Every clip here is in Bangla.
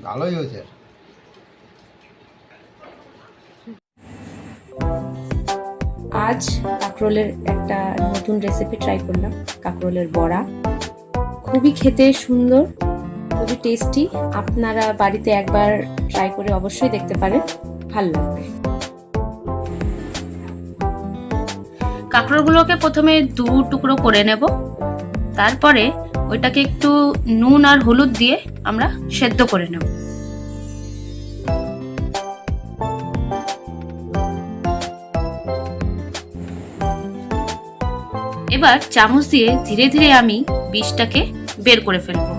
ভালোই হয়েছে। আজ কাঁকরোলের একটা নতুন রেসিপি ট্রাই করলাম, কাঁকরোলের বড়া। খুবই খেতে সুন্দর, খুবই টেস্টি। আপনারা বাড়িতে একবার ট্রাই করে অবশ্যই দেখতে পারেন, ভালো লাগবে। কাঁকরোলগুলোকে প্রথমে দু টুকরো করে নেব, তারপরে ওইটাকে একটু নুন আর হলুদ দিয়ে আমরা সেদ্ধ করে নেব। এবার চামচ দিয়ে ধীরে ধীরে আমি বীজটাকে বের করে ফেলবো।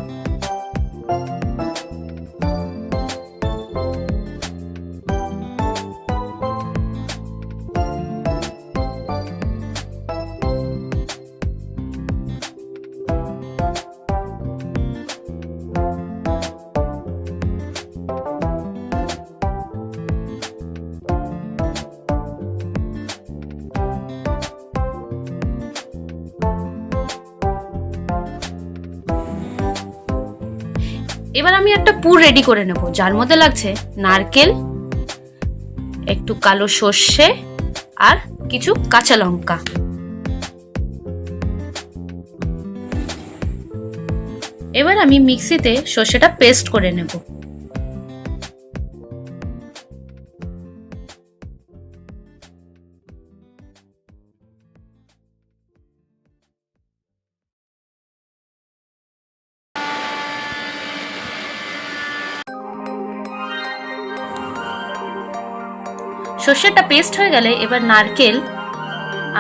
এবার আমি একটা পুর রেডি করে নেব, যার মধ্যে লাগছে নারকেল, একটু কালো সর্ষে আর কিছু কাঁচা লঙ্কা। এবার আমি মিক্সিতে সর্ষেটা পেস্ট করে নেব। সর্ষেটা পেস্ট হয়ে গেলে এবার নারকেল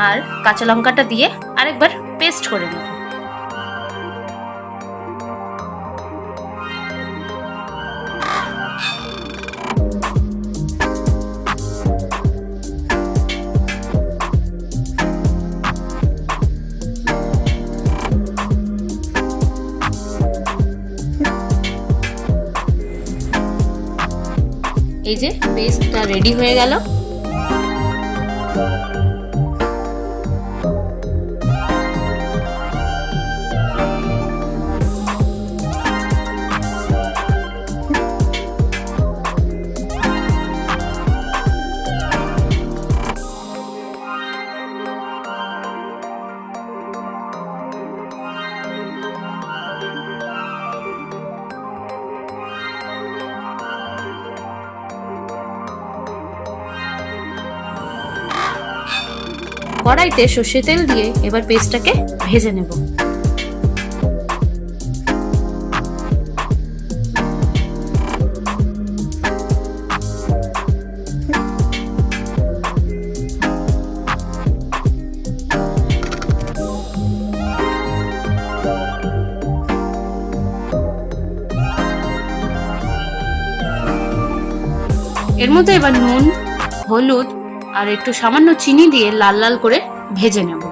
আর কাঁচা লঙ্কাটা দিয়ে আরেকবার পেস্ট করে নেব। এই যে পেস্টটা রেডি হয়ে গেল। কড়াইতে সর্ষের তেল দিয়ে এবার পেস্টটাকে ভেজে নেব। এর মধ্যে এবার নুন, হলুদ আর একটু সামান্য চিনি দিয়ে লাল লাল করে ভেজে নেব।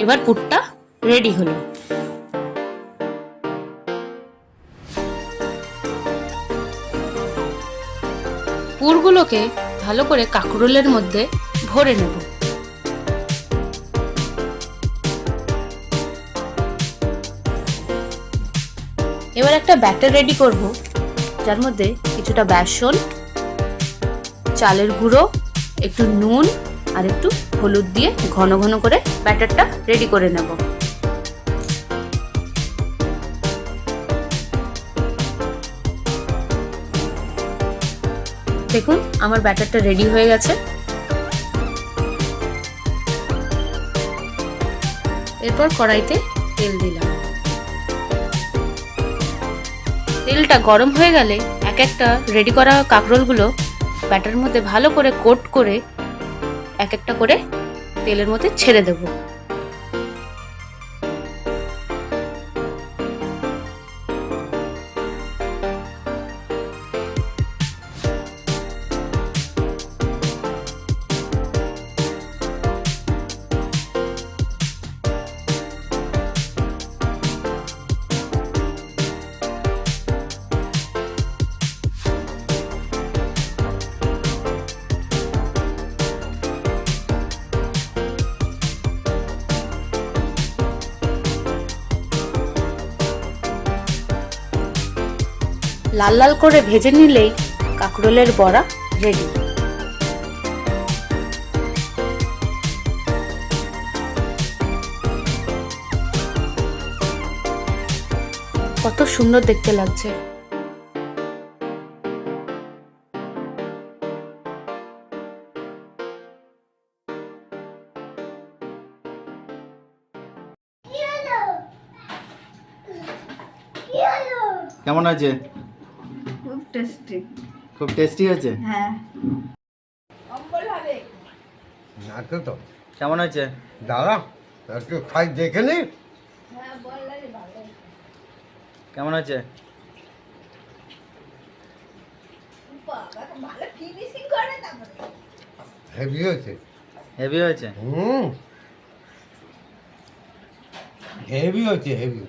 এবার পুরটা রেডি হলো। পুরগুলোকে ভালো করে কাঁকরোলের মধ্যে ভরে নেব। এবার একটা ব্যাটার রেডি করব, যার মধ্যে কিছুটা বেসন, চালের গুঁড়ো, একটু নুন আর একটু হলুদ দিয়ে ঘন ঘন করে ব্যাটারটা রেডি করে নেব। দেখুন আমার ব্যাটারটা রেডি হয়ে গেছে। এরপর কড়াইতে তেল দিলাম। তেলটা গরম হয়ে গেলে এক একটা রেডি করা কাঁকরোলগুলো ব্যাটারের মধ্যে ভালো করে কোট করে এক একটা করে তেলের মধ্যে ছেড়ে দেব। লাল লাল করে ভেজে নিলেই কাঁকরোলের বড়া রেডি। কত সুন্দর দেখতে লাগছে। কেমন আছে? খুব টেস্টি। খুব টেস্টি হয়েছে। হ্যাঁ, আছে তো কেমন হয়েছে? দাদা একটু খাই দেখে নি। কেমন হয়েছে? হেভি হয়েছে। হেভি হয়েছে। হেভি হয়েছে হেভি।